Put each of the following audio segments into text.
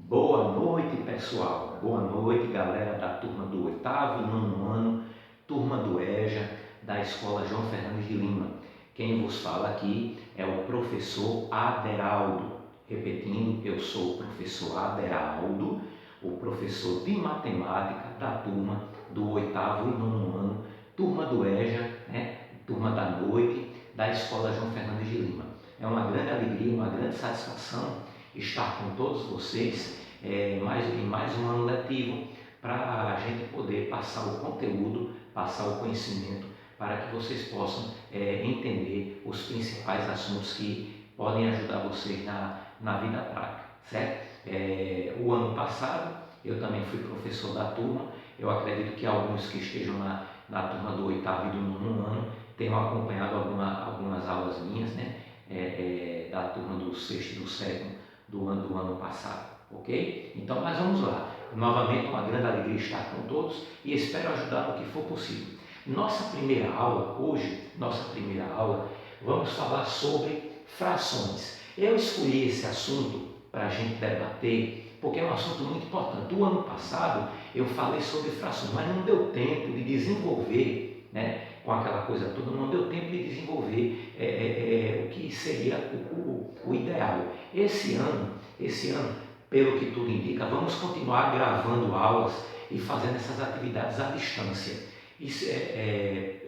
Boa noite, pessoal. Boa noite, galera da turma do 8º e 9º ano, turma do EJA, da Escola João Fernandes de Lima. Quem vos fala aqui é o professor Aderaldo. Repetindo, eu sou o professor Aderaldo, o professor de matemática da turma do 8º e 9º ano, turma do EJA, turma da noite, da Escola João Fernandes de Lima. É uma grande alegria, uma grande satisfação estar com todos vocês em mais um ano letivo, para a gente poder passar o conteúdo, passar o conhecimento, para que vocês possam entender os principais assuntos que podem ajudar vocês na vida prática, certo? O ano passado eu também fui professor da turma. Eu acredito que alguns que estejam na turma do 8º e do 9º ano tenham acompanhado algumas aulas minhas, da turma do 6º e do 7º do ano passado, ok? Então, mas vamos lá. Novamente, uma grande alegria estar com todos e espero ajudar no que for possível. Nossa primeira aula, vamos falar sobre frações. Eu escolhi esse assunto para a gente debater porque é um assunto muito importante. O ano passado eu falei sobre frações, mas não deu tempo de desenvolver, com aquela coisa toda, não deu tempo de desenvolver o que seria o ideal. Esse ano, pelo que tudo indica, vamos continuar gravando aulas e fazendo essas atividades à distância. Isso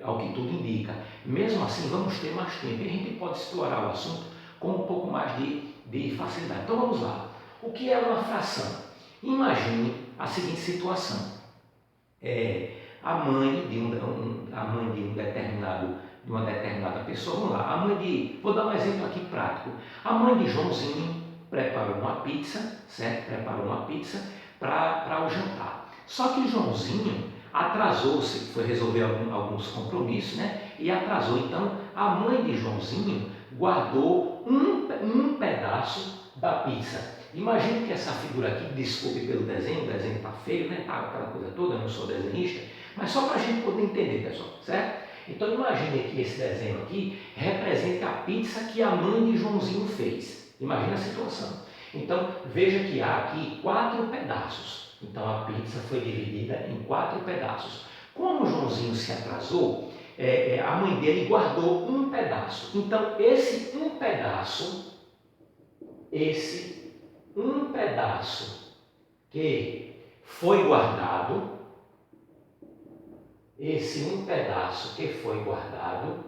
ao que tudo indica. Mesmo assim, vamos ter mais tempo e a gente pode explorar o assunto com um pouco mais de facilidade. Então vamos lá. O que é uma fração? Imagine a seguinte situação. A mãe de uma determinada pessoa, vamos lá, vou dar um exemplo aqui prático. A mãe de Joãozinho preparou uma pizza, certo? Preparou uma pizza para o jantar. Só que Joãozinho atrasou-se, foi resolver alguns compromissos, e atrasou. Então, a mãe de Joãozinho guardou um pedaço da pizza. Imagine que essa figura aqui, desculpe pelo desenho, o desenho está feio, tá aquela coisa toda, eu não sou desenhista, mas só para a gente poder entender, pessoal, certo? Então imagine que esse desenho aqui representa a pizza que a mãe de Joãozinho fez. Imagina a situação. Então veja que há aqui 4 pedaços. Então a pizza foi dividida em 4 pedaços. Como Joãozinho se atrasou, a mãe dele guardou um pedaço. Então esse um pedaço que foi guardado,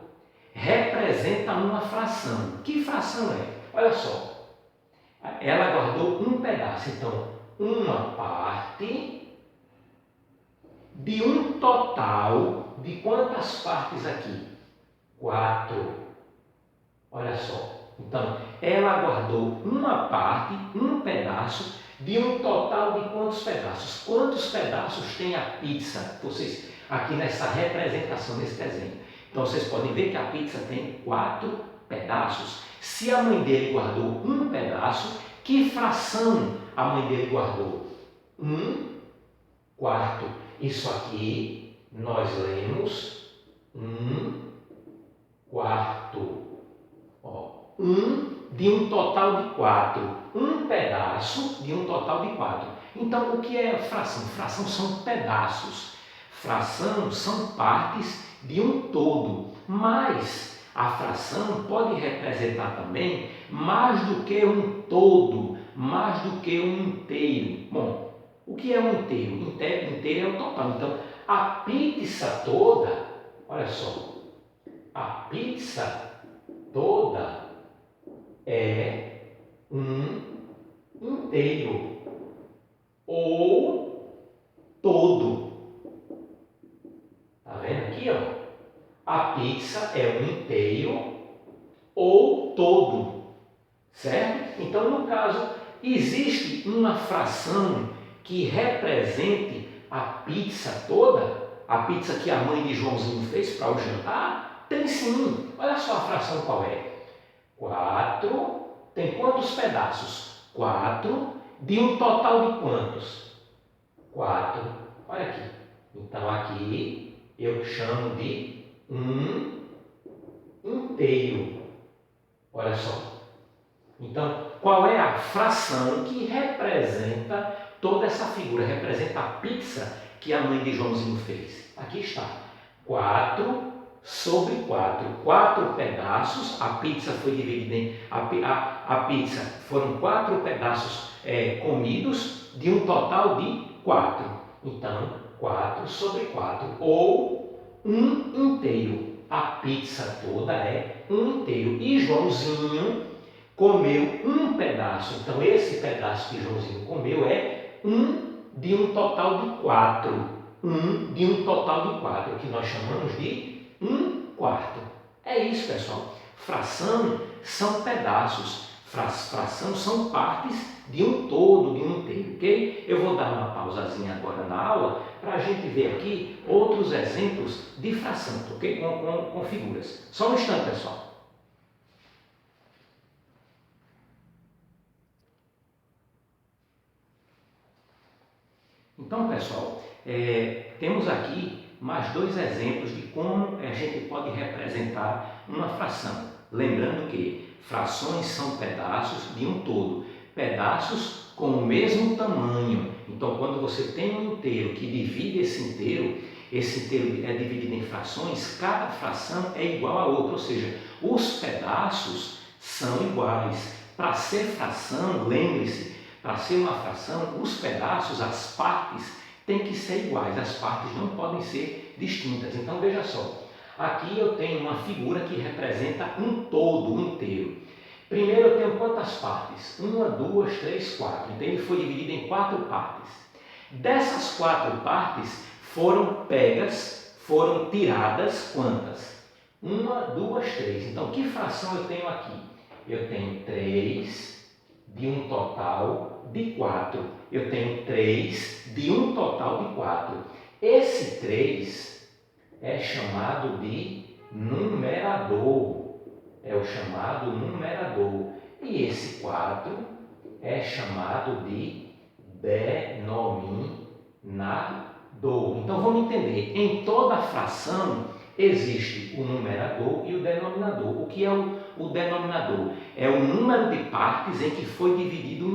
representa uma fração. Que fração é? Olha só, ela guardou um pedaço, então uma parte de um total de quantas partes aqui? 4. Olha só. Então, ela guardou uma parte, um pedaço, de um total de quantos pedaços? Quantos pedaços tem a pizza? Vocês, aqui nessa representação, nesse desenho. Então, vocês podem ver que a pizza tem 4 pedaços. Se a mãe dele guardou um pedaço, que fração a mãe dele guardou? 1/4. Isso aqui, nós lemos 1/4. De um total de 4. Um pedaço de um total de 4. Então, o que é fração? Fração são pedaços. Fração são partes de um todo. Mas a fração pode representar também mais do que um todo, mais do que um inteiro. Bom, o que é um inteiro? Inteiro é o total. Então, a pizza toda, olha só, a pizza toda é um inteiro ou todo. Tá vendo aqui, ó? A pizza é um inteiro ou todo, certo? Então, no caso, existe uma fração que represente a pizza toda, a pizza que a mãe de Joãozinho fez para o jantar? Tem sim. Olha só a fração qual é. 4, tem quantos pedaços? 4, de um total de quantos? 4, olha aqui. Então aqui eu chamo de um inteiro. Olha só. Então, qual é a fração que representa toda essa figura, representa a pizza que a mãe de Joãozinho fez. Aqui está, 4 sobre 4, 4 pedaços, a pizza foi dividida em, a pizza foram 4 pedaços comidos, de um total de 4. Então, 4 sobre 4, ou 1 inteiro. A pizza toda é 1 inteiro. E Joãozinho comeu 1 pedaço. Então, esse pedaço que Joãozinho comeu é 1 de um total de 4. 1 de um total de 4, que nós chamamos de 1/4. É isso, pessoal. Fração são pedaços. Fração são partes de um todo, de um inteiro, ok? Eu vou dar uma pausazinha agora na aula para a gente ver aqui outros exemplos de fração, ok? Com figuras. Só um instante, pessoal. Então, pessoal, temos aqui mais 2 exemplos de como a gente pode representar uma fração. Lembrando que frações são pedaços de um todo, pedaços com o mesmo tamanho. Então, quando você tem um inteiro que divide esse inteiro é dividido em frações, cada fração é igual a outra, ou seja, os pedaços são iguais. Para ser fração, lembre-se, para ser uma fração, os pedaços, as partes, têm que ser iguais, as partes não podem ser distintas. Então, veja só, aqui eu tenho uma figura que representa um todo, um inteiro. Primeiro eu tenho quantas partes? 1, 2, 3, 4. Então, ele foi dividido em 4 partes. Dessas 4 partes, foram pegas, foram tiradas quantas? 1, 2, 3. Então, que fração eu tenho aqui? Eu tenho 3 de um total de 4. Eu tenho 3 de um total de 4. Esse 3 é chamado de numerador. É o chamado numerador. E esse 4 é chamado de denominador. Então vamos entender, em toda fração existe o numerador e o denominador. O que é o denominador? É o número de partes em que foi dividido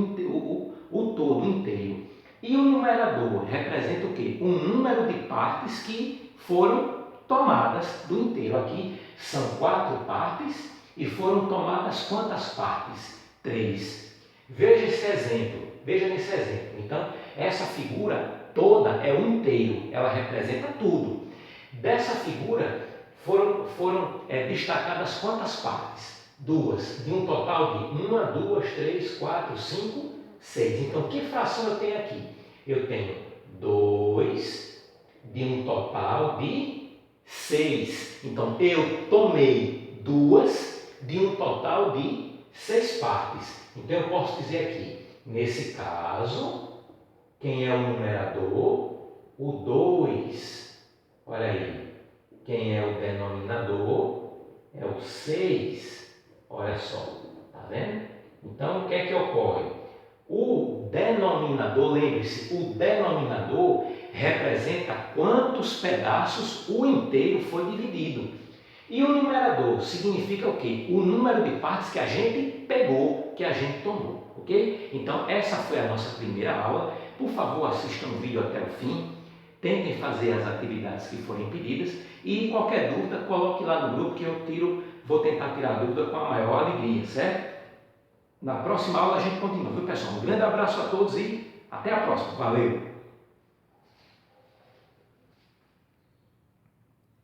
o todo inteiro. E o numerador representa o quê? O número de partes que foram tomadas do inteiro. Aqui são 4 partes e foram tomadas quantas partes? 3. Veja esse exemplo, veja nesse exemplo. Então, essa figura toda é um inteiro, ela representa tudo. Dessa figura foram destacadas quantas partes? 2, de um total de 1, 2, 3, 4, 5, 6. Então, que fração eu tenho aqui? Eu tenho 2 de um total de 6. Então, eu tomei 2 de um total de 6 partes. Então, eu posso dizer aqui, nesse caso, quem é o numerador? O 2. Olha aí. Quem é o denominador? É o 6. Olha só. Tá vendo? Então, o que é que ocorre? O denominador, lembre-se, o denominador representa quantos pedaços o inteiro foi dividido. E o numerador significa o quê? O número de partes que a gente pegou, que a gente tomou, ok? Então, essa foi a nossa primeira aula. Por favor, assistam o vídeo até o fim, tentem fazer as atividades que forem pedidas e qualquer dúvida, coloque lá no grupo que eu vou tentar tirar a dúvida com a maior alegria, certo? Na próxima aula a gente continua, viu, pessoal? Um grande abraço a todos e até a próxima. Valeu!